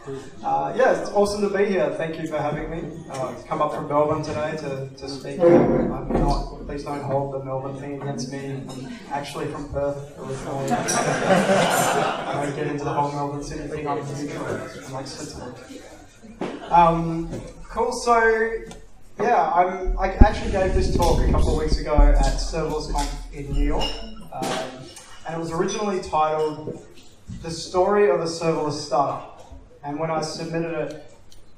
Yeah, it's awesome to be here. Thank you for having me. Come up from Melbourne today to speak. I'm not, please don't hold the Melbourne thing against me. I'm actually from Perth originally. I don't get into the whole Melbourne city thing. I'm neutral. I'm like Switzerland. Cool, so yeah, I actually gave this talk a couple of weeks ago at Serverless Conf in New York. And it was originally titled The Story of a Serverless Startup. And when I submitted it,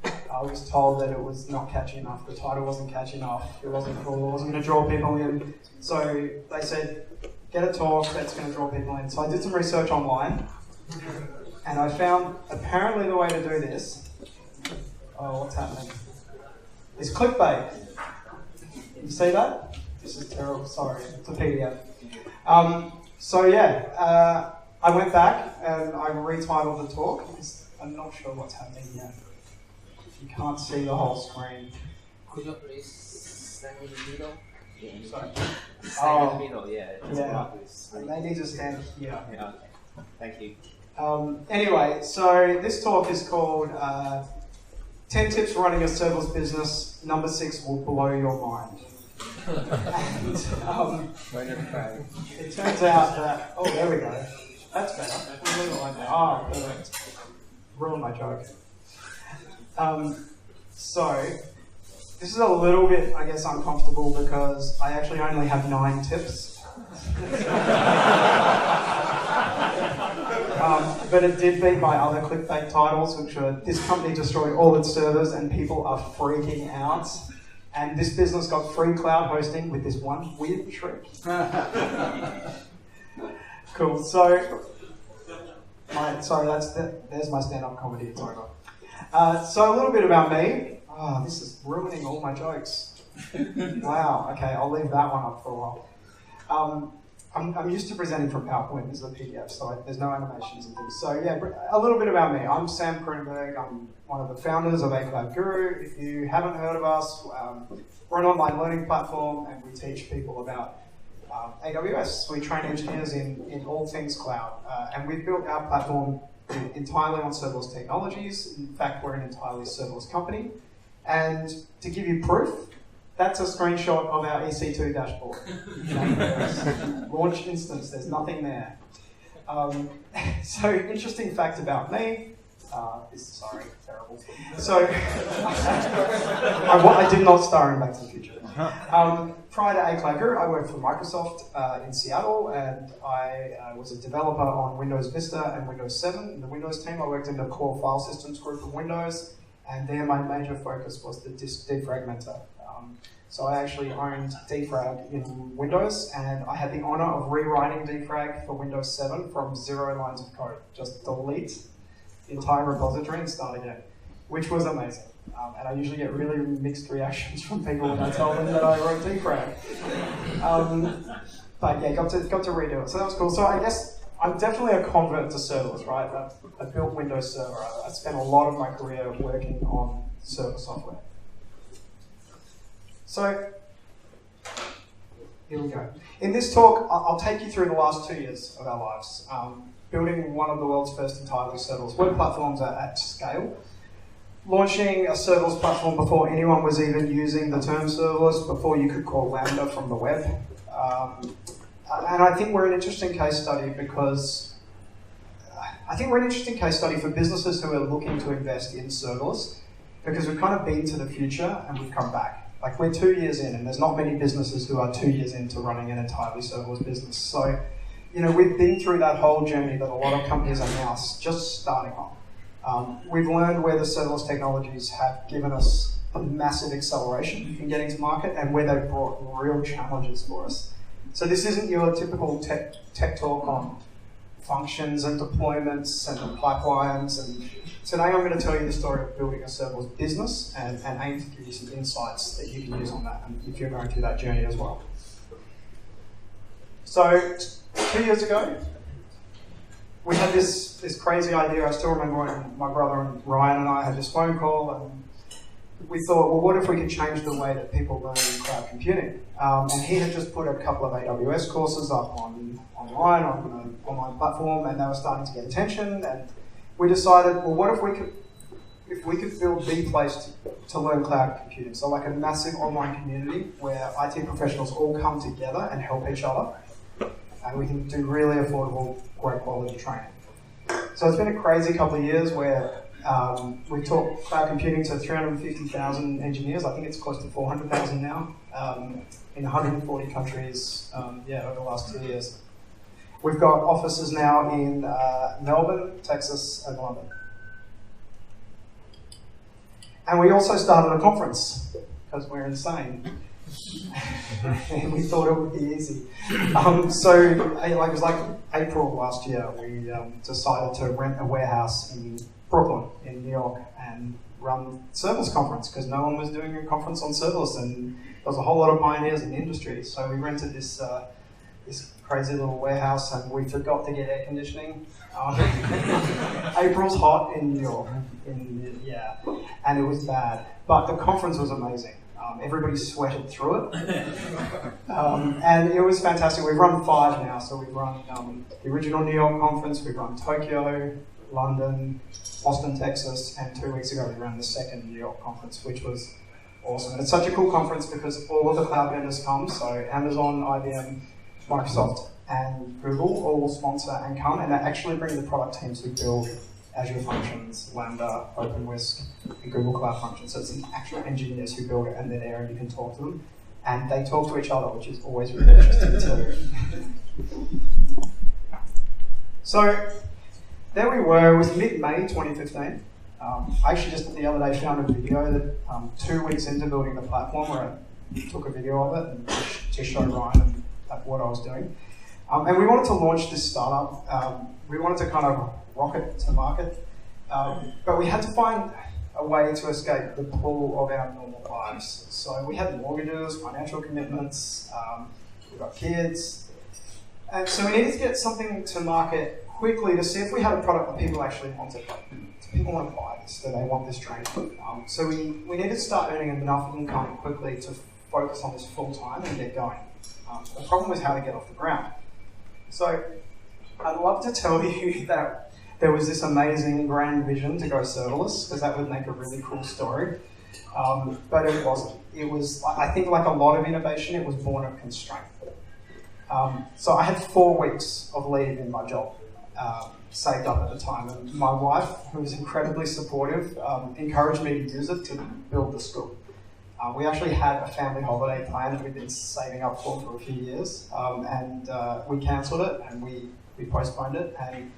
I was told that it was not catchy enough. The title wasn't catchy enough. It wasn't cool. It wasn't going to draw people in. So they said, get a talk that's going to draw people in. So I did some research online, and I found apparently the way to do this. Oh, what's happening? Is clickbait. You see that? This is terrible. Sorry, it's a PDF. So yeah, I went back and I retitled the talk. I'm not sure what's happening here. You can't see the whole screen. Could you please stand in the middle? Yeah. Sorry. Stand in the middle, yeah. They need to stand here. Yeah. Thank you. Anyway, so this talk is called 10 Tips for Running a Serverless Business. Number 6 will blow your mind. And it turns out that, oh, there we go. That's better. Oh, perfect. Ruined my joke. So, this is a little bit, I guess, uncomfortable because I actually only have 9 tips. But it did beat my other clickbait titles, which are this company destroyed all its servers and people are freaking out. And this business got free cloud hosting with this one weird trick. Cool. So, there's my stand-up comedy. It's over. So a little bit about me. Oh, this is ruining all my jokes. Wow. Okay, I'll leave that one up for a while. I'm used to presenting from PowerPoint as a PDF, so there's no animations and things. So yeah, a little bit about me. I'm Sam Kronenberg. I'm one of the founders of AWS Guru. If you haven't heard of us, we're an online learning platform, and we teach people about AWS. We train engineers in all things cloud, and we've built our platform entirely on serverless technologies. In fact, we're an entirely serverless company. And to give you proof, that's a screenshot of our EC2 dashboard. Launch instance, there's nothing there. So, interesting fact about me. Terrible. So, I did not star in Back to the Future. Prior to AWS Guru, I worked for Microsoft in Seattle, and I was a developer on Windows Vista and Windows 7. In the Windows team, I worked in the core file systems group of Windows, and there my major focus was the disk defragmenter. So I actually owned defrag in Windows, and I had the honor of rewriting defrag for Windows 7 from 0 lines of code. Just delete the entire repository and start again, which was amazing. And I usually get really mixed reactions from people when I tell them that I wrote defrag. But yeah, got to redo it. So that was cool. So I guess I'm definitely a convert to serverless, right? I built Windows Server. I spent a lot of my career working on server software. So here we go. In this talk, I'll take you through the last 2 years of our lives, building one of the world's first entirely serverless web platforms at scale, launching a serverless platform before anyone was even using the term serverless, before you could call Lambda from the web. And I think we're an interesting case study because for businesses who are looking to invest in serverless, because we've kind of been to the future and we've come back. Like, we're 2 years in, and there's not many businesses who are 2 years into running an entirely serverless business. So, we've been through that whole journey that a lot of companies are now just starting on. We've learned where the serverless technologies have given us a massive acceleration in getting to market, and where they've brought real challenges for us. So this isn't your typical tech talk on functions and deployments and the pipelines. And today I'm going to tell you the story of building a serverless business and aim to give you some insights that you can use on that if you're going through that journey as well. So 2 years ago, we had this crazy idea. I still remember when my brother and Ryan and I had this phone call, and we thought, well, what if we could change the way that people learn in cloud computing? And he had just put a couple of AWS courses up online on an online platform, and they were starting to get attention. And we decided, well, what if we could if we could build the place to learn cloud computing, so like a massive online community where IT professionals all come together and help each other, and we can do really affordable, great quality training. So it's been a crazy couple of years where we've taught cloud computing to 350,000 engineers. I think it's close to 400,000 now, in 140 countries over the last 2 years. We've got offices now in Melbourne, Texas, and London. And we also started a conference, because we're insane. And we thought it would be easy. It was like April last year, we decided to rent a warehouse in Brooklyn, in New York, and run serverless conference, because no one was doing a conference on serverless, and there was a whole lot of pioneers in the industry. So we rented this crazy little warehouse, and we forgot to get air conditioning. April's hot in New York, and it was bad. But the conference was amazing. Everybody sweated through it. And it was fantastic. We've run 5 now. So we've run the original New York conference, we've run Tokyo, London, Austin, Texas, and 2 weeks ago we ran the second New York conference, which was awesome. And it's such a cool conference because all of the cloud vendors come, so Amazon, IBM, Microsoft, and Google all sponsor and come, and they actually bring the product teams who build Azure Functions, Lambda, OpenWhisk, and Google Cloud Functions. So it's the actual engineers who build it, and they're there and you can talk to them. And they talk to each other, which is always really interesting too. So there we were. It was mid-May 2015. I actually just the other day found a video that 2 weeks into building the platform where I took a video of it and to show Ryan what I was doing. And we wanted to launch this startup. We wanted to kind of rocket to market, but we had to find a way to escape the pull of our normal lives. So we had mortgages, financial commitments, we've got kids, and so we needed to get something to market quickly to see if we had a product that people actually wanted. Do people want to buy this? Do they want this training? So we needed to start earning enough income quickly to focus on this full time and get going. The problem was how to get off the ground. So I'd love to tell you that there was this amazing grand vision to go serverless, because that would make a really cool story. But it wasn't. It was, I think like a lot of innovation, it was born of constraint. So I had 4 weeks of leave in my job saved up at the time. And my wife, who was incredibly supportive, encouraged me to use it to build the school. We actually had a family holiday plan that we'd been saving up for a few years, and we cancelled it and we postponed it, and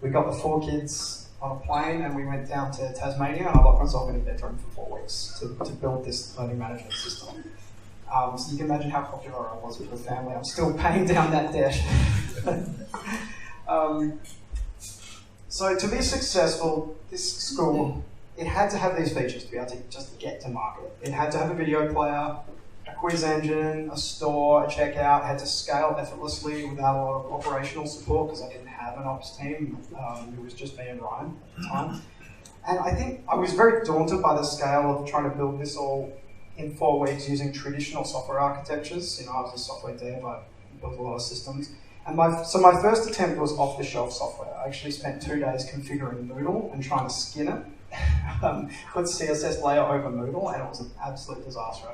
we got the 4 kids on a plane and we went down to Tasmania, and I locked myself in a bedroom for 4 weeks to build this learning management system. So you can imagine how popular I was with the family. I'm still paying down that debt. So to be successful, this school, it had to have these features to be able to just get to market. It had to have a video player, a quiz engine, a store, a checkout. It had to scale effortlessly without a lot of operational support, because I didn't have an ops team. It was just me and Ryan at the time. And I think I was very daunted by the scale of trying to build this all in 4 weeks using traditional software architectures. You know, I was a software dev, I built a lot of systems. And so my first attempt was off-the-shelf software. I actually spent 2 days configuring Moodle and trying to skin it. Put CSS layer over Moodle, and it was an absolute disaster.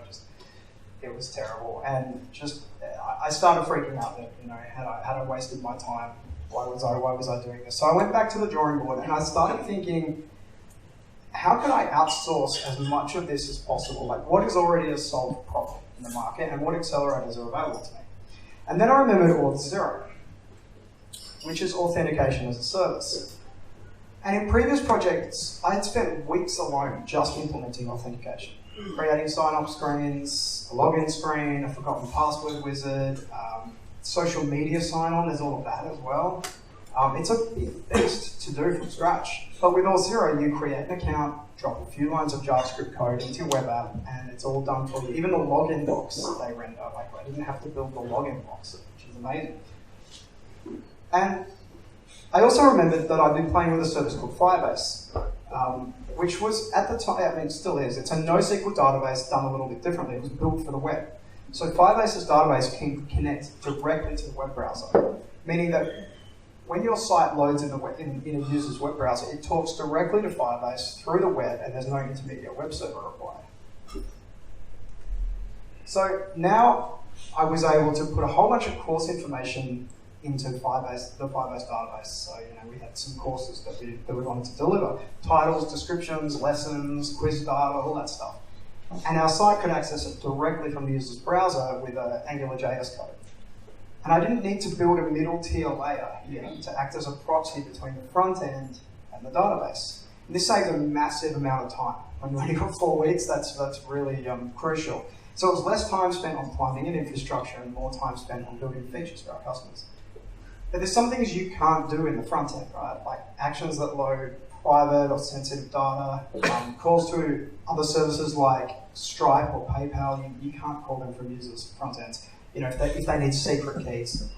It was terrible, and I started freaking out that, you know, had I wasted my time? Why was I doing this? So I went back to the drawing board and I started thinking, how can I outsource as much of this as possible? Like, what is already a solved problem in the market, and what accelerators are available to me? And then I remembered Auth0, which is authentication as a service. And in previous projects, I had spent weeks alone just implementing authentication, creating sign-up screens, a login screen, a forgotten password wizard, social media sign-on, there's all of that as well. It's a big beast to do from scratch. But with Auth0, you create an account, drop a few lines of JavaScript code into your web app, and it's all done for you. Even the login box they render, like I didn't have to build the login box, which is amazing. And I also remembered that I'd been playing with a service called Firebase, which was at the time, I mean it still is, it's a NoSQL database done a little bit differently. It was built for the web. So Firebase's database can connect directly to the web browser, meaning that when your site loads in a user's web browser, it talks directly to Firebase through the web, and there's no intermediate web server required. So now I was able to put a whole bunch of course information into Firebase, the Firebase database. So we had some courses that we wanted to deliver: titles, descriptions, lessons, quiz data, all that stuff. And our site could access it directly from the user's browser with an AngularJS code. And I didn't need to build a middle tier layer here to act as a proxy between the front end and the database. And this saves a massive amount of time. When you've only got 4 weeks, that's really crucial. So it was less time spent on plumbing and infrastructure and more time spent on building features for our customers. But there's some things you can't do in the front end, right? Like actions that load private or sensitive data, calls to other services like Stripe or PayPal, you can't call them from users' front ends, if they need secret keys.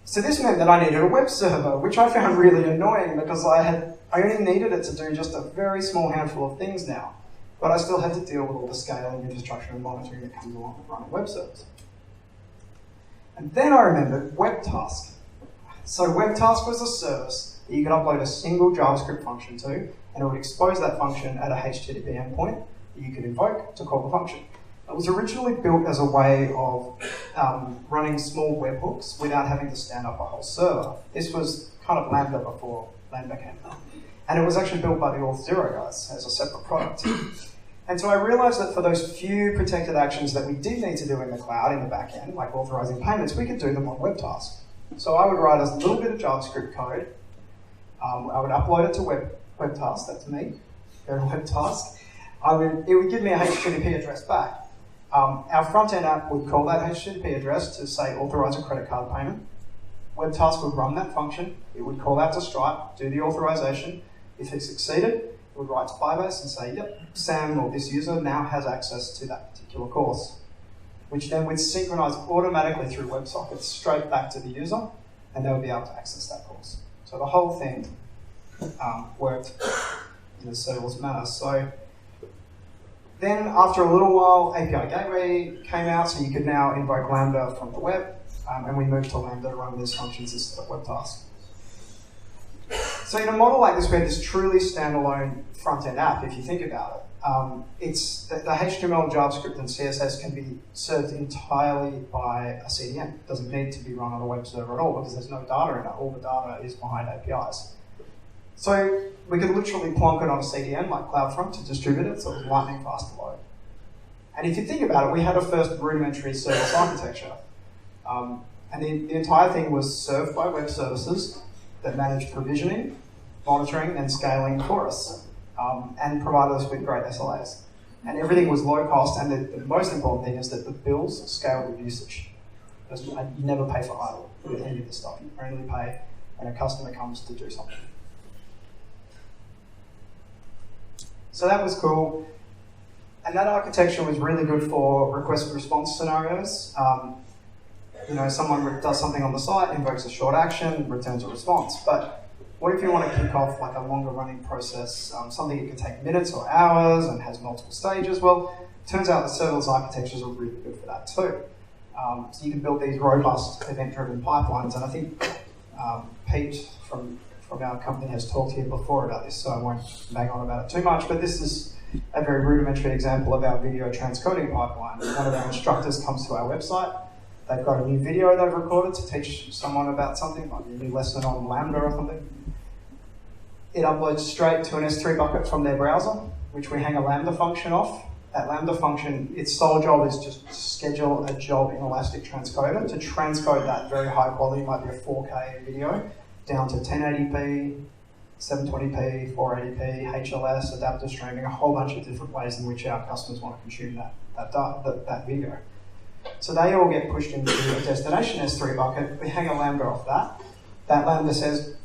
So this meant that I needed a web server, which I found really annoying because I only needed it to do just a very small handful of things now, but I still had to deal with all the scaling, infrastructure, and monitoring that comes along with running web servers. And then I remembered WebTask. So WebTask was a service that you could upload a single JavaScript function to, and it would expose that function at a HTTP endpoint that you could invoke to call the function. It was originally built as a way of running small webhooks without having to stand up a whole server. This was kind of Lambda before Lambda came out. And it was actually built by the Auth0 guys as a separate product. And so I realized that for those few protected actions that we did need to do in the cloud, in the back end, like authorizing payments, we could do them on WebTask. So I would write a little bit of JavaScript code. I would upload it to WebTask, that's me, go to WebTask. It would give me a HTTP address back. Our front-end app would call that HTTP address to say authorize a credit card payment. WebTask would run that function. It would call out to Stripe, do the authorization. If it succeeded, it would write to Firebase and say, yep, Sam or this user now has access to that particular course, which then would synchronize automatically through WebSockets straight back to the user, and they would be able to access that course. So the whole thing worked in a serverless manner. So then after a little while, API Gateway came out, so you could now invoke Lambda from the web, and we moved to Lambda to run these functions instead of WebTask. So in a model like this, we had this truly standalone front-end app, if you think about it. The HTML, JavaScript, and CSS can be served entirely by a CDN. It doesn't need to be run on a web server at all because there's no data in it. All the data is behind APIs. So we could literally plonk it on a CDN like CloudFront to distribute it, so it was lightning fast to load. And if you think about it, we had a first rudimentary serverless architecture. And the entire thing was served by web services that managed provisioning, monitoring, and scaling for us, and provided us with great SLAs. And everything was low cost, and the most important thing is that the bills scaled with usage. You never pay for idle with any of this stuff. You only pay when a customer comes to do something. So that was cool. And that architecture was really good for request response scenarios. Someone does something on the site, invokes a short action, returns a response. But what if you want to kick off like a longer running process, something that can take minutes or hours and has multiple stages? Well, it turns out the serverless architectures are really good for that too. So you can build these robust event-driven pipelines. And I think Pete from our company has talked here before about this, so I won't bang on about it too much. But this is a very rudimentary example of our video transcoding pipeline. One of our instructors comes to our website. They've got a new video they've recorded to teach someone about something, like a new lesson on Lambda or something. It uploads straight to an S3 bucket from their browser, which we hang a Lambda function off. That Lambda function, its sole job is just to schedule a job in Elastic Transcoder to transcode that very high quality, might be a 4K video, down to 1080p, 720p, 480p, HLS, adaptive streaming, a whole bunch of different ways in which our customers want to consume that video. So they all get pushed into a destination S3 bucket. We hang a Lambda off that. That Lambda says,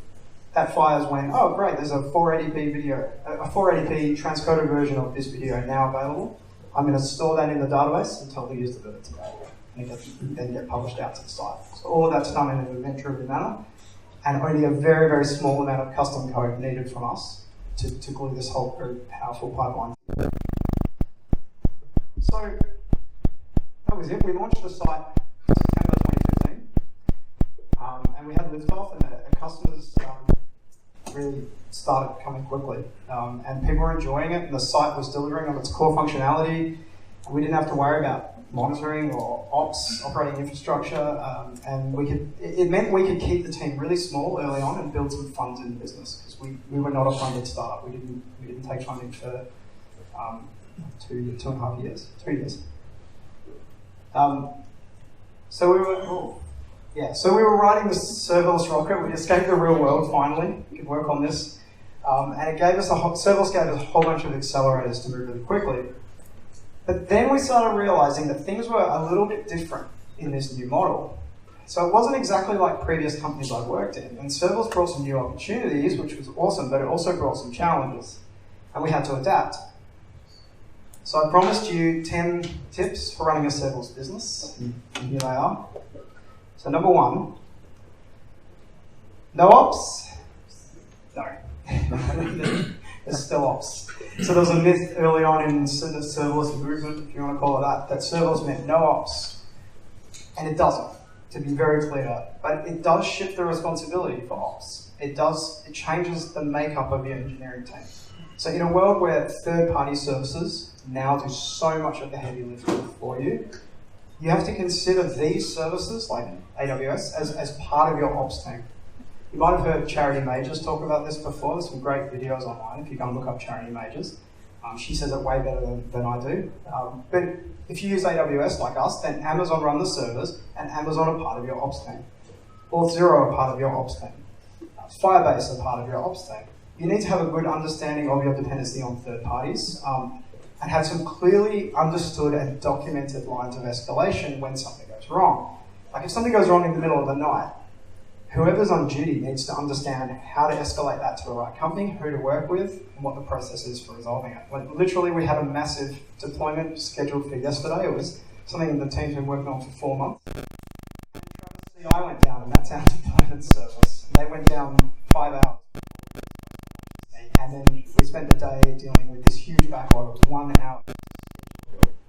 that fires when, oh great, there's a 480p video, a 480p transcoded version of this video now available. I'm going to store that in the database and tell the user that it's available. And it then get published out to the site. So all of that's done in an event-driven manner, and only a very, very small amount of custom code needed from us to glue this whole very powerful pipeline. So that was it. We launched the site in September 2015, and we had liftoff, and a customer customers really started coming quickly, and people were enjoying it, and the site was delivering on its core functionality, and we didn't have to worry about monitoring or ops, operating infrastructure, and it meant we could keep the team really small early on and build some funds in the business, because we were not a funded startup. We didn't take funding for 2.5 years, 2 years. So we were riding the serverless rocket. We escaped the real world finally. We could work on this, and it gave us serverless gave us a whole bunch of accelerators to move really quickly. But then we started realizing that things were a little bit different in this new model. So it wasn't exactly like previous companies I'd worked in. And serverless brought some new opportunities, which was awesome, but it also brought some challenges. And we had to adapt. So I promised you 10 tips for running a serverless business, and here they are. So number 1, no ops? No. There's still ops. So there was a myth early on in the serverless movement, if you want to call it that serverless meant no ops. And it doesn't, to be very clear. But it does shift the responsibility for ops. It changes the makeup of your engineering team. So in a world where third-party services now do so much of the heavy lifting for you, you have to consider these services, like AWS, as part of your ops team. You might have heard Charity Majors talk about this before. There's some great videos online if you go and look up Charity Majors. She says it way better than I do. But if you use AWS like us, then Amazon run the servers and Amazon are part of your ops team. Auth0 are part of your ops team. Firebase are part of your ops team. You need to have a good understanding of your dependency on third parties and have some clearly understood and documented lines of escalation when something goes wrong. Like if something goes wrong in the middle of the night, whoever's on duty needs to understand how to escalate that to the right company, who to work with, and what the process is for resolving it. Like, literally, we had a massive deployment scheduled for yesterday. It was something the team's been working on for 4 months. And Travis CI went down, and that's our deployment service. And they went down 5 hours. And then we spent the day dealing with this huge backlog. It was 1 hour,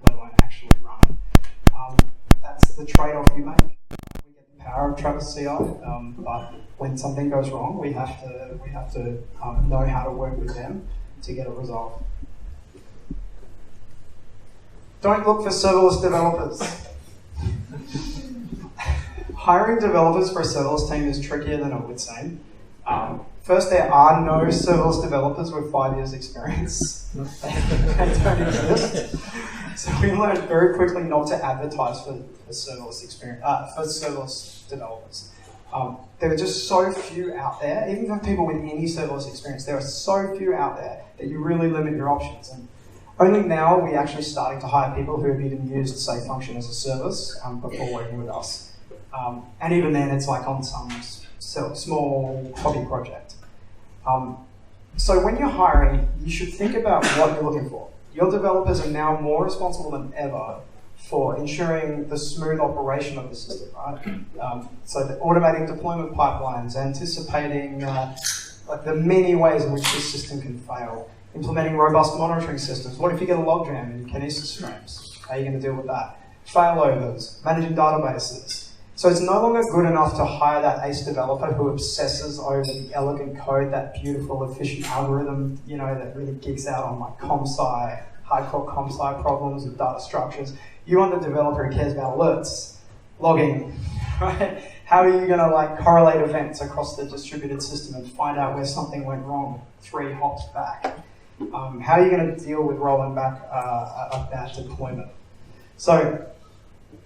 let alone actually run. That's the trade-off you make. Power of Travis CI, but when something goes wrong, we have to know how to work with them to get it resolved. Don't look for serverless developers. Hiring developers for a serverless team is trickier than it would seem. First, there are no serverless developers with 5 years experience. They don't exist. So we learned very quickly not to advertise for serverless experience, for serverless developers. There are just so few out there, even for people with any serverless experience, there are so few out there that you really limit your options. And only now are we actually starting to hire people who have even used, say, function as a service before working with us. And even then, it's like on some small hobby project. So when you're hiring, you should think about what you're looking for. Your developers are now more responsible than ever for ensuring the smooth operation of the system, right? So the automating deployment pipelines, anticipating like the many ways in which this system can fail, implementing robust monitoring systems. What if you get a logjam in Kinesis streams? How are you going to deal with that? Failovers, managing databases. So it's no longer good enough to hire that ace developer who obsesses over the elegant code, that beautiful, efficient algorithm, you know, that really geeks out on like hardcore ComSci problems and data structures. You want the developer who cares about alerts, logging, right? How are you going to like correlate events across the distributed system and find out where something went wrong 3 hops back? How are you going to deal with rolling back a bad deployment? So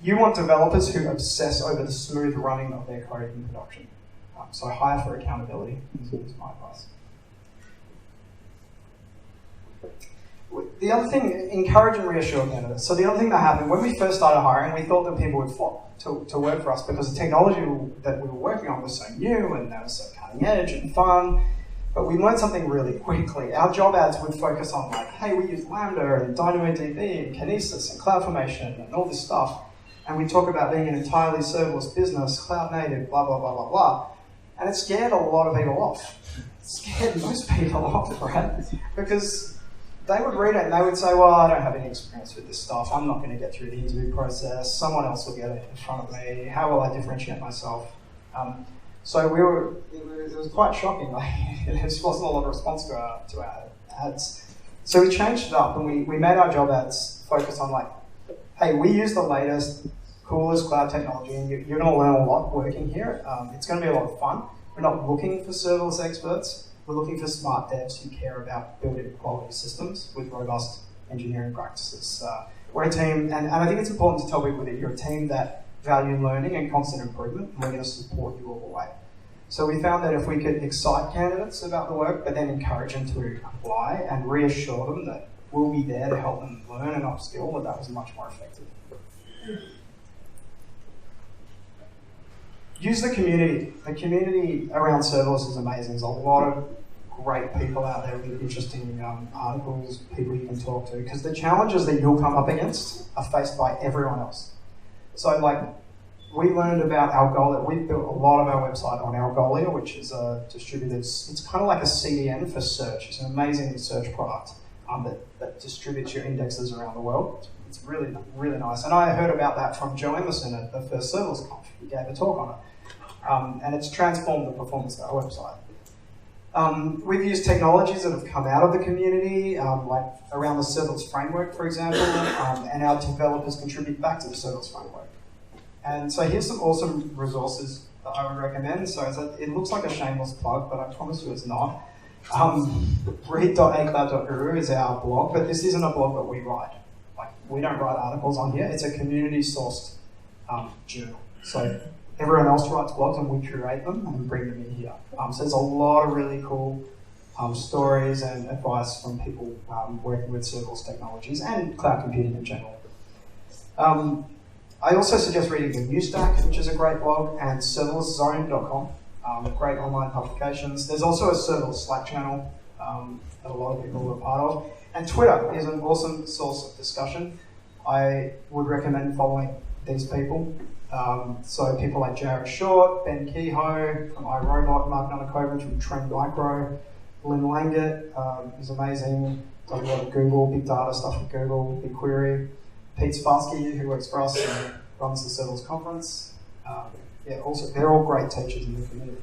you want developers who obsess over the smooth running of their code in production. So hire for accountability is my advice. The other thing, encourage and reassure candidates. So the other thing that happened, when we first started hiring, we thought that people would flock to work for us because the technology that we were working on was so new and that was so cutting edge and fun. But we learned something really quickly. Our job ads would focus on like, hey, we use Lambda and DynamoDB and Kinesis and CloudFormation and all this stuff. And we talk about being an entirely serverless business, cloud native, blah, blah, blah, blah, blah. And it scared a lot of people off. It scared most people off, right? Because they would read it and they would say, well, I don't have any experience with this stuff. I'm not going to get through the interview process. Someone else will get it in front of me. How will I differentiate myself? So it was quite shocking. Like, there just wasn't a lot of response to our ads. So we changed it up and we made our job ads focus on like, hey, we use the latest, coolest cloud technology, and you're going to learn a lot working here. It's going to be a lot of fun. We're not looking for serverless experts. We're looking for smart devs who care about building quality systems with robust engineering practices. We're a team, and I think it's important to tell people that you're a team that value learning and constant improvement, and we're going to support you all the way. So we found that if we could excite candidates about the work, but then encourage them to apply and reassure them that we'll be there to help them learn and upskill, that was much more effective. Use the community. The community around serverless is amazing. There's a lot of great people out there with interesting articles, people you can talk to, because the challenges that you'll come up against are faced by everyone else. So like, we learned about Algolia. We built a lot of our website on Algolia, which is a distributed, it's kind of like a CDN for search. It's an amazing search product that distributes your indexes around the world. It's really, really nice. And I heard about that from Joe Emerson at the first Serverless Conf. He gave a talk on it. And it's transformed the performance of our website. We've used technologies that have come out of the community, like around the serverless framework, for example, and our developers contribute back to the serverless framework. And so here's some awesome resources that I would recommend. So it looks like a shameless plug, but I promise you it's not. Read.acloud.guru is our blog, but this isn't a blog that we write. Like, we don't write articles on here. It's a community-sourced journal. So everyone else writes blogs and we curate them and bring them in here. So there's a lot of really cool stories and advice from people working with serverless technologies and cloud computing in general. I also suggest reading the New Stack, which is a great blog, and serverlesszone.com, great online publications. There's also a serverless Slack channel that a lot of people are part of. And Twitter is an awesome source of discussion. I would recommend following these people. So people like Jared Short, Ben Kehoe from iRobot, Mark Nunakovic from Trend Micro, Lynn Langett is amazing, does a lot of Google, big data stuff with Google, BigQuery. Pete Sparsky, who works for us and runs the Serverless Conference. Also, they're all great teachers in the community.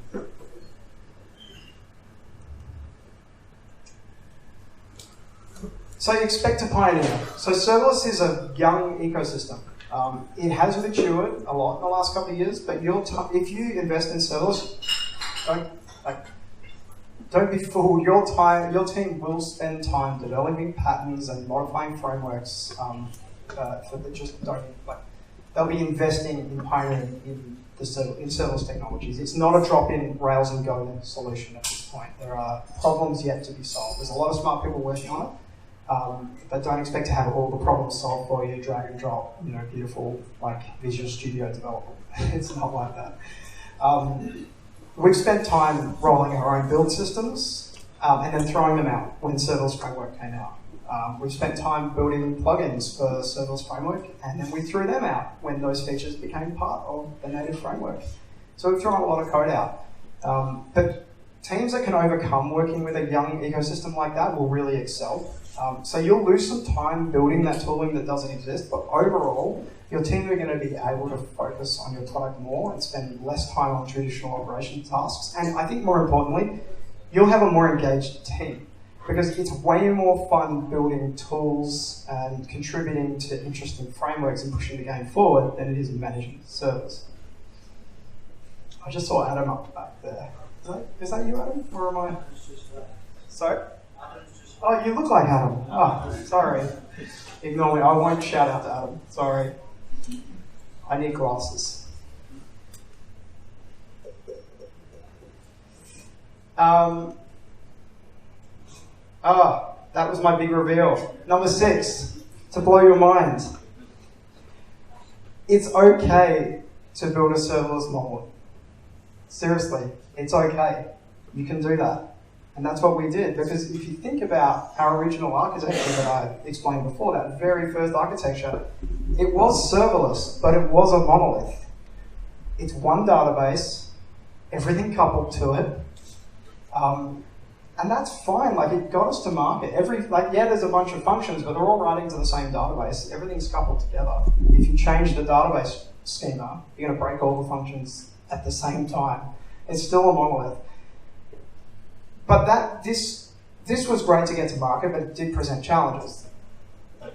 So you expect to pioneer. So serverless is a young ecosystem. It has matured a lot in the last couple of years, but if you invest in serverless, don't be fooled. Your team will spend time developing patterns and modifying frameworks. They'll be investing in pioneering in serverless technologies. It's not a drop-in Rails and Go solution at this point. There are problems yet to be solved. There's a lot of smart people working on it, but don't expect to have all the problems solved for you, drag and drop, beautiful like Visual Studio development. It's not like that. We've spent time rolling our own build systems and then throwing them out when Serverless Framework came out. We've spent time building plugins for Serverless Framework, and then we threw them out when those features became part of the native framework. So we've thrown a lot of code out. But teams that can overcome working with a young ecosystem like that will really excel. So you'll lose some time building that tooling that doesn't exist, but overall, your team are going to be able to focus on your product more and spend less time on traditional operation tasks. And I think more importantly, you'll have a more engaged team, because it's way more fun building tools and contributing to interesting frameworks and pushing the game forward than it is managing servers. I just saw Adam up back there. Is that you, Adam? Or am I? Sorry? Oh, you look like Adam. Oh, sorry. Ignore me. I won't shout out to Adam. Sorry. I need glasses. That was my big reveal. Number 6, to blow your mind. It's okay to build a serverless monolith. Seriously, it's okay. You can do that. And that's what we did, because if you think about our original architecture that I explained before, that very first architecture, it was serverless, but it was a monolith. It's one database, everything coupled to it, and that's fine. Like, it got us to market. There's a bunch of functions, but they're all writing to the same database. Everything's coupled together. If you change the database schema, you're going to break all the functions at the same time. It's still a monolith. But this was great to get to market, but it did present challenges.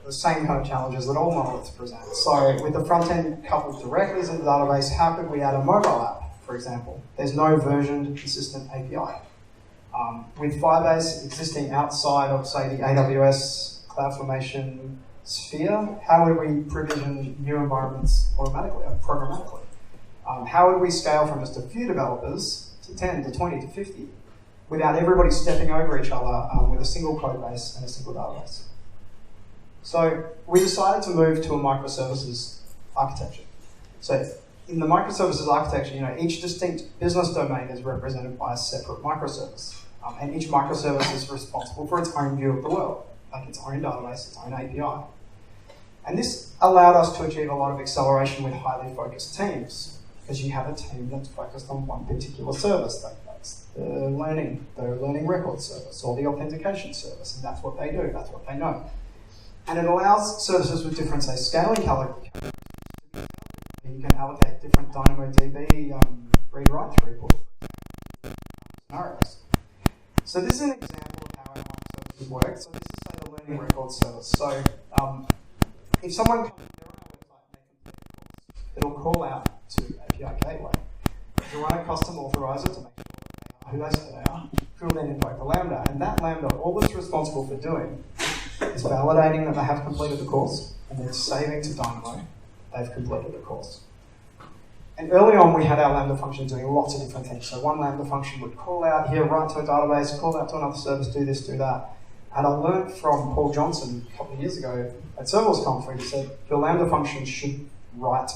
The same kind of challenges that all monoliths present. So with the front end coupled directly into the database, how could we add a mobile app, for example? There's no versioned consistent API. With Firebase existing outside of, say, the AWS CloudFormation sphere, how would we provision new environments automatically, or programmatically? How would we scale from just a few developers to 10 to 20 to 50 without everybody stepping over each other with a single code base and a single database? So we decided to move to a microservices architecture. So in the microservices architecture, each distinct business domain is represented by a separate microservice. And each microservice is responsible for its own view of the world, like its own database, its own API. And this allowed us to achieve a lot of acceleration with highly focused teams, because you have a team that's focused on one particular service. That's the learning record service or the authentication service, and that's what they do, that's what they know. And it allows services with different, say, scaling color. You can allocate different DynamoDB read-write throughput scenarios. So this is an example of how our microservices work. So this is, say, the learning record service. So if someone comes to their own website and they complete a course, it'll call out to API Gateway. If you run a custom authorizer to make sure that they are who they say they are, it will then invoke the Lambda. And that Lambda, all it's responsible for doing is validating that they have completed the course and then saving to Dynamo they've completed the course. And early on, we had our Lambda function doing lots of different things. So one Lambda function would call out here, write to a database, call out to another service, do this, do that. And I learned from Paul Johnson a couple of years ago at serverless conference, he said, your Lambda function should write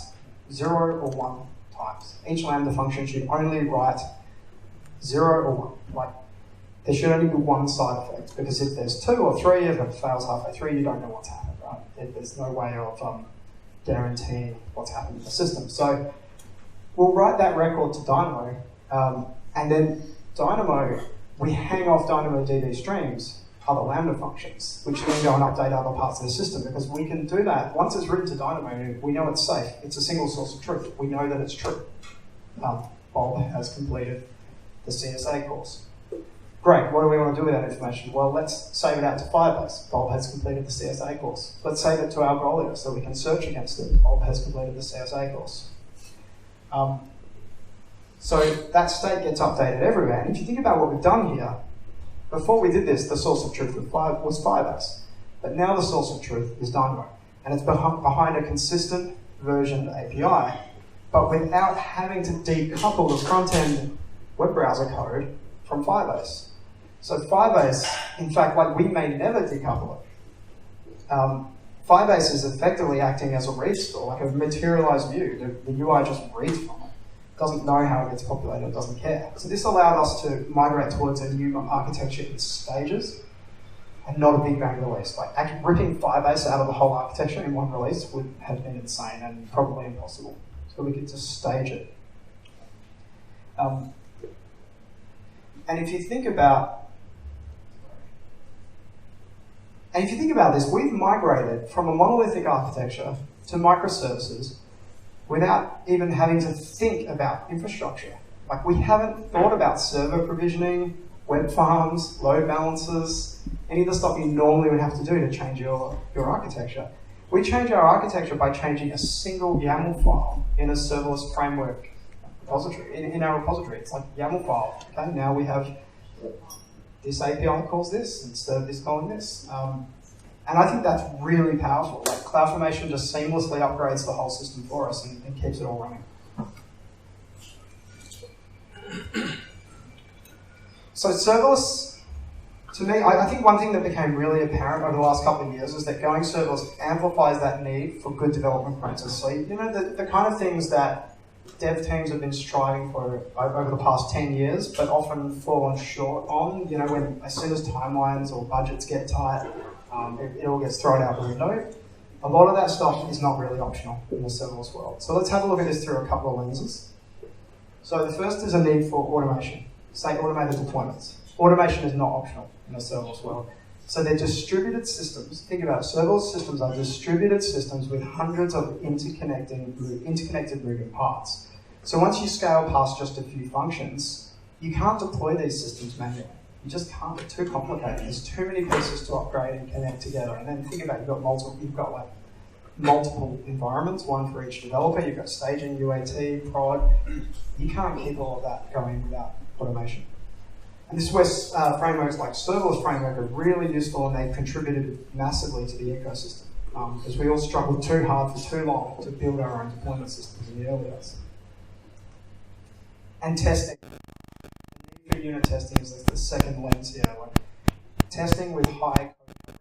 0 or 1 times. Each Lambda function should only write 0 or 1. Like, there should only be one side effect, because if there's 2 or 3, if it fails halfway through, you don't know what's happened, right? There's no way of guaranteeing what's happened in the system. So we'll write that record to Dynamo, and then Dynamo, we hang off DynamoDB streams, other Lambda functions, which then go and update other parts of the system, because we can do that. Once it's written to Dynamo, we know it's safe. It's a single source of truth. We know that it's true. Bob has completed the CSA course. Great, what do we want to do with that information? Well, let's save it out to Firebase. Bob has completed the CSA course. Let's save it to Algolia so we can search against it. Bob has completed the CSA course. So that state gets updated everywhere. And if you think about what we've done here, before we did this, the source of truth was Firebase. But now the source of truth is Dynamo. And it's behind a consistent versioned API, but without having to decouple the front-end web browser code from Firebase. So Firebase, in fact, like we may never decouple it. Firebase is effectively acting as a read store, like a materialized view. The UI just reads from it. It doesn't know how it gets populated, it doesn't care. So this allowed us to migrate towards a new architecture in stages and not a big bang release. Like actually ripping Firebase out of the whole architecture in one release would have been insane and probably impossible. So we could just stage it. And if you think about this, we've migrated from a monolithic architecture to microservices without even having to think about infrastructure. Like we haven't thought about server provisioning, web farms, load balancers, any of the stuff you normally would have to do to change your architecture. We change our architecture by changing a single YAML file in a serverless framework repository. In our repository, it's like YAML file. Okay, now we have this API calls this instead of this calling this. And I think that's really powerful. Like CloudFormation just seamlessly upgrades the whole system for us and keeps it all running. So serverless, to me, I think one thing that became really apparent over the last couple of years is that going serverless amplifies that need for good development practices. So the kind of things that dev teams have been striving for over the past 10 years, but often fallen short on, when as soon as timelines or budgets get tight, it all gets thrown out the window. A lot of that stuff is not really optional in the serverless world. So let's have a look at this through a couple of lenses. So the first is a need for automation, say automated deployments. Automation is not optional in the serverless world. So they're distributed systems. Think about it. Serverless systems are distributed systems with hundreds of interconnected moving parts. So once you scale past just a few functions, you can't deploy these systems manually. You just can't. It's too complicated. There's too many pieces to upgrade and connect together. And then think about it, you've got like multiple environments, one for each developer. You've got staging, UAT, prod. You can't keep all of that going without automation. And this is where frameworks like serverless framework are really useful, and they've contributed massively to the ecosystem. Because we all struggled too hard for too long to build our own deployment systems in the early days. And testing. The need for unit testing is like the second lens here. Like testing with high code.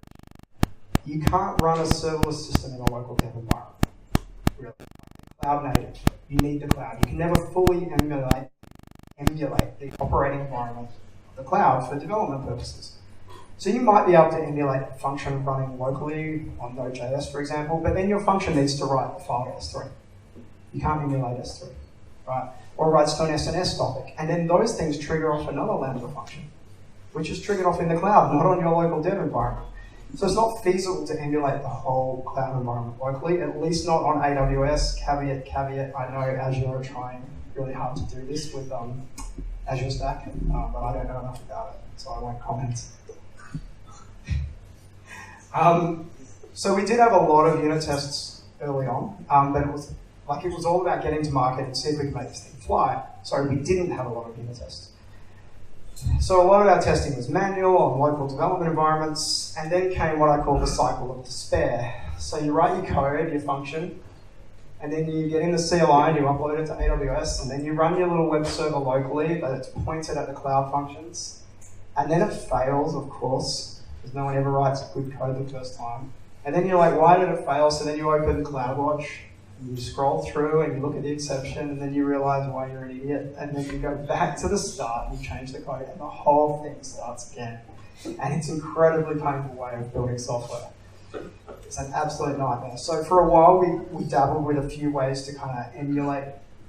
You can't run a serverless system in a local dev environment. Really. Cloud native. You need the cloud. You can never fully emulate the operating environment of the cloud for development purposes. So you might be able to emulate a function running locally on Node.js, for example, but then your function needs to write the file to S3. You can't emulate S3, right? Or writes to an SNS topic. And then those things trigger off another Lambda function, which is triggered off in the cloud, not on your local dev environment. So it's not feasible to emulate the whole cloud environment locally, at least not on AWS. Caveat, I know Azure are trying really hard to do this with Azure Stack, but I don't know enough about it, so I won't comment. So we did have a lot of unit tests early on, but it was all about getting to market and see if we could make this thing fly. So we didn't have a lot of unit tests. So a lot of our testing was manual on local development environments, and then came what I call the cycle of despair. So you write your code, your function, and then you get in the CLI and you upload it to AWS, and then you run your little web server locally, but it's pointed at the cloud functions. And then it fails, of course, because no one ever writes good code the first time. And then you're like, why did it fail? So then you open CloudWatch, and you scroll through and you look at the exception, and then you realize why you're an idiot. And then you go back to the start and you change the code, and the whole thing starts again. And it's an incredibly painful way of building software. It's an absolute nightmare. So for a while, we dabbled with a few ways to kind of emulate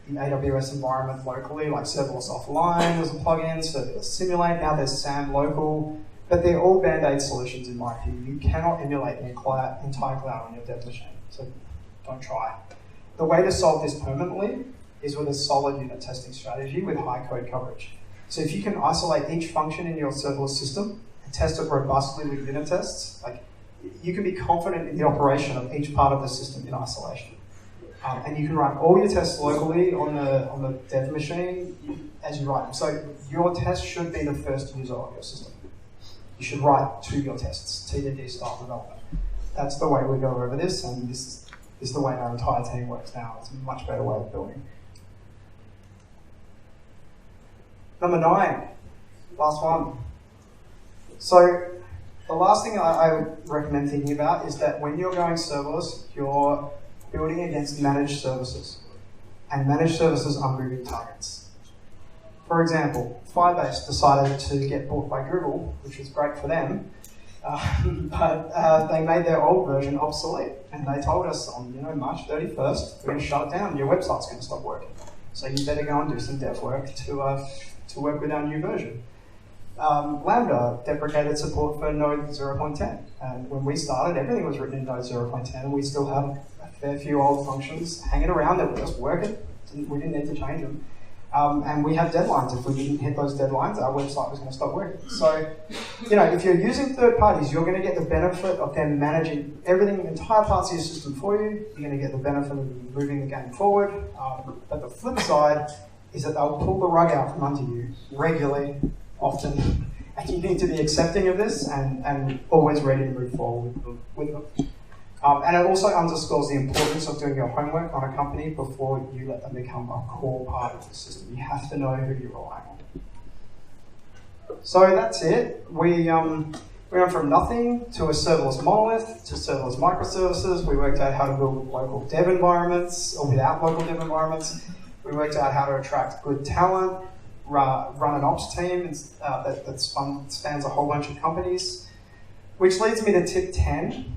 the AWS environment locally, like serverless offline was a plugin, serverless simulate. Now there's SAM local, but they're all band-aid solutions in my view. You cannot emulate the entire cloud on your dev machine, so don't try. The way to solve this permanently is with a solid unit testing strategy with high code coverage. So if you can isolate each function in your serverless system and test it robustly with unit tests, like you can be confident in the operation of each part of the system in isolation. And you can run all your tests locally on the dev machine as you write them. So your test should be the first user of your system. You should write to your tests, TDD style development. That's the way we go over this, and this is the way our entire team works now. It's a much better way of building. Number 9, last one. So the last thing I recommend thinking about is that when you're going serverless, you're building against managed services. And managed services are moving targets. For example, Firebase decided to get bought by Google, which was great for them, but they made their old version obsolete. And they told us on March 31st, we're going to shut it down, your website's going to stop working. So you better go and do some dev work to work with our new version. Lambda deprecated support for Node 0.10. And when we started, everything was written in Node 0.10, and we still have a fair few old functions hanging around that were just working. We didn't need to change them. And we have deadlines. If we didn't hit those deadlines, our website was going to stop working. So, if you're using third parties, you're going to get the benefit of them managing everything, entire parts of your system for you. You're going to get the benefit of moving the game forward. But the flip side is that they'll pull the rug out from under you regularly, often. And you need to be accepting of this and always ready to move forward with them. And it also underscores the importance of doing your homework on a company before you let them become a core part of the system. You have to know who you're relying on. So that's it. We went from nothing to a serverless monolith to serverless microservices. We worked out how to build local dev environments or without local dev environments. We worked out how to attract good talent, run an ops team that spans a whole bunch of companies. Which leads me to tip 10.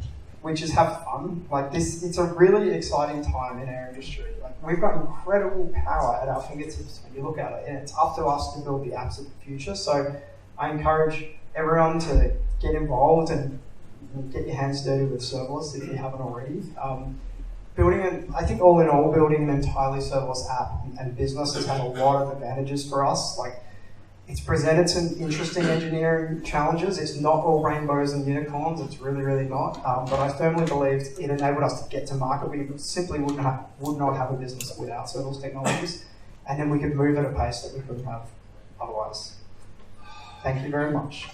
Which is have fun. It's a really exciting time in our industry. We've got incredible power at our fingertips when you look at it, and it's up to us to build the apps of the future. So I encourage everyone to get involved and get your hands dirty with serverless if you haven't already. I think all in all, building an entirely serverless app and business has had a lot of advantages for us. Like, it's presented some interesting engineering challenges. It's not all rainbows and unicorns. It's really, really not. But I firmly believed it enabled us to get to market. We simply would not have a business without serverless technologies. And then we could move at a pace that we couldn't have otherwise. Thank you very much.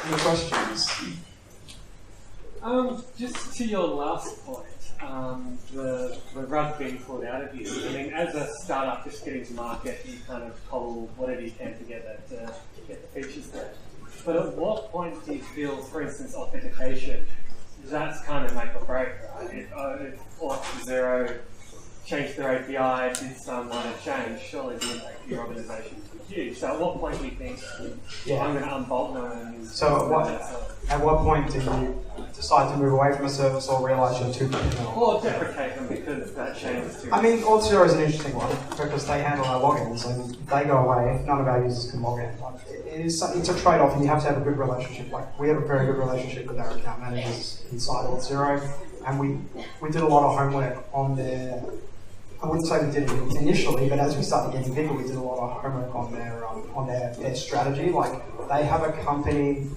Any questions? Just to your last point, the rug being pulled out of you. I mean, as a startup just getting to market, you kind of cobble whatever you can together to get the features there. But at what point do you feel, for instance, authentication, that's kind of make or break, right? If Auth0 changed their API, did some minor change, surely the impact of your organization is huge. So at what point do you think, I'm going to unbolt them? So at what point do you decide to move away from a service or realize you're too dependent? Or deprecate them because that changes too much? I mean, Auth0 is an interesting one because they handle our logins, and if they go away, none of our users can log in. It's a trade-off, and you have to have a good relationship. Like, we have a very good relationship with our account managers inside Auth0, and we did a lot of homework on their. I wouldn't say we did it initially, but as we started getting bigger, we did a lot of homework on their strategy. Like, they have a company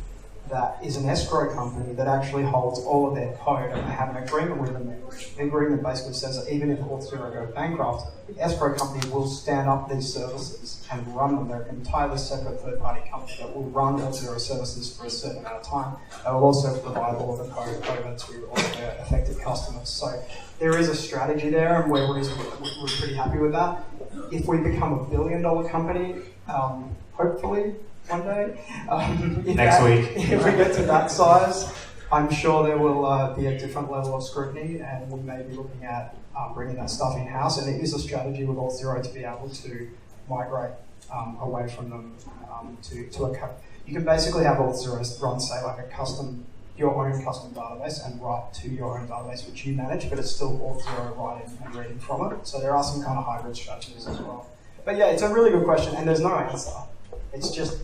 that is an escrow company that actually holds all of their code, and they have an agreement with them. The agreement basically says that even if Auth0 goes bankrupt, the escrow company will stand up these services and run them. They're an entirely separate third-party company that will run Auth0 services for a certain amount of time. They will also provide all of the code over to all of their affected customers. So there is a strategy there, and we're pretty happy with that. If we become a billion-dollar company, hopefully, one day. Next week. If we get to that size, I'm sure there will be a different level of scrutiny, and we may be looking at bringing that stuff in-house. And it is a strategy with Auth0 to be able to migrate away from them to a. You can basically have Auth0 run, say, like your own custom database and write to your own database, which you manage, but it's still Auth0 writing and reading from it. So there are some kind of hybrid strategies as well. But yeah, it's a really good question, and there's no answer. It's just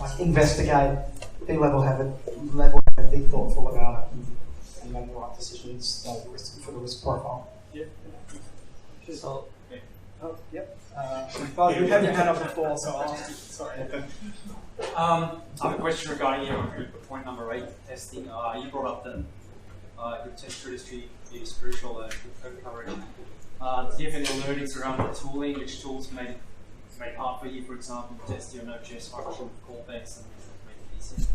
like investigate, be level-headed, be thoughtful about it, and make the right decisions for the risk profile. Yeah. So, Oh, yep. But you had your hand up before, so I'll ask you. Sorry. I have a question regarding your point number 8, testing. You brought up that good test registry is crucial and good code coverage. Do you have any learnings around the tooling? Which tools made it hard for you, for example, to test your Node.js function with callbacks and make it easier?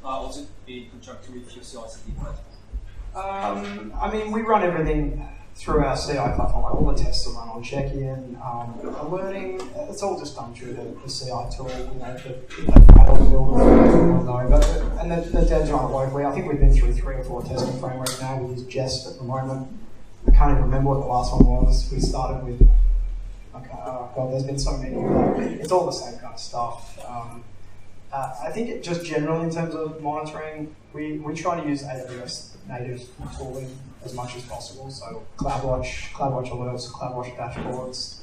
Also, in conjunction with your CI/CD platform. I mean, we run everything through our CI platform. Like, all the tests are run on check-in, alerting. It's all just done through the CI tool. You know, and the devs run it locally. I think we've been through 3 or 4 testing frameworks now. We use Jest at the moment. I can't even remember what the last one was. We started with. Oh God, there's been so many. It's all the same kind of stuff. I think it just generally in terms of monitoring, we try to use AWS native tooling as much as possible. So CloudWatch alerts, CloudWatch dashboards.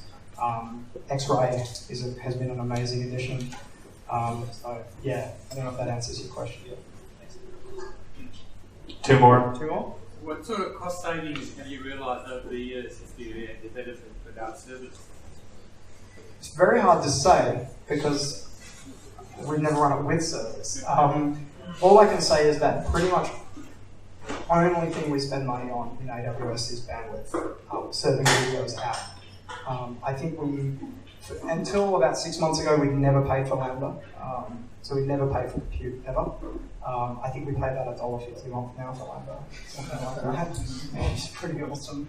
X-Ray has been an amazing addition. So yeah, I don't know if that answers your question. Two more. What sort of cost savings have you realised over the years since you developed without service? It's very hard to say because we've never run it with servers. All I can say is that pretty much only thing we spend money on in AWS is bandwidth, serving videos out. I think until about 6 months ago, we'd never paid for Lambda. So we'd never paid for compute ever. I think we pay about $1.50 a month now for Lambda, something like that. It's pretty awesome.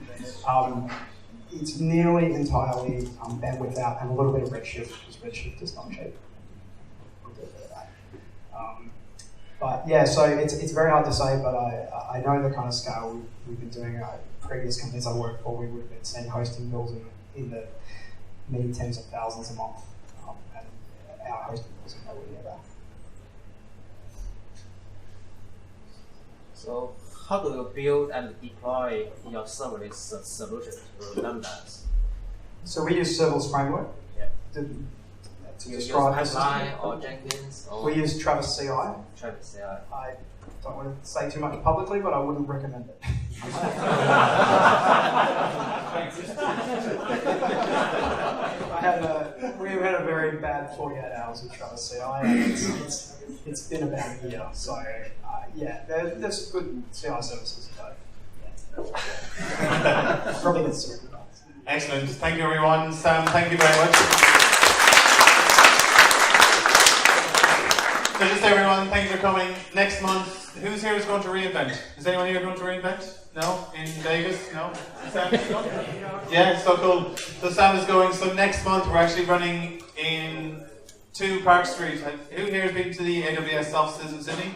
It's nearly entirely bandwidth out and a little bit of Redshift, because Redshift is not cheap. But yeah, so it's very hard to say, but I know the kind of scale we've been doing. Previous companies I worked for, we would have been seeing hosting bills in the many tens of thousands a month, and our hosting bills are nowhere near that. So how do you build and deploy your serverless solution to Lambdas? So we use serverless framework. Yeah. to You use describe the system. pipeline or Jenkins or We use Travis CI. Travis CI. I don't want to say too much publicly, but I wouldn't recommend it. We've had a very bad 48 hours with Travis CI, and it's been about a year. So yeah, there's good CI services, but yeah. Probably gets super nice. Excellent. Thank you, everyone. Sam, thank you very much. So just everyone, thank you for coming. Next month, who's here is going to reInvent? Is anyone here going to reInvent? No? In Vegas? No? Sam? Yeah, so cool. So Sam is going. So next month we're actually running in 2 Park Street. Who here has been to the AWS offices in Sydney?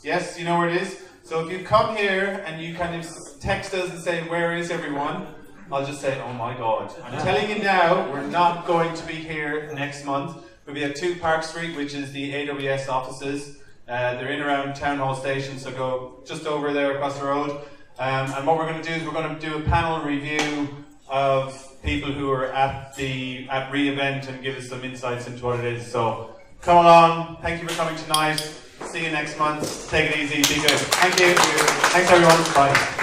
Yes, you know where it is? So if you come here and you kind of text us and say, where is everyone? I'll just say, oh my God. I'm telling you now, we're not going to be here next month. We'll be at 2 Park Street, which is the AWS offices. They're in around Town Hall Station, so go just over there across the road. And what we're going to do is we're going to do a panel review of people who are at reInvent and give us some insights into what it is. So come along. Thank you for coming tonight. See you next month. Take it easy. Be good. Thank you. Thanks everyone. Bye.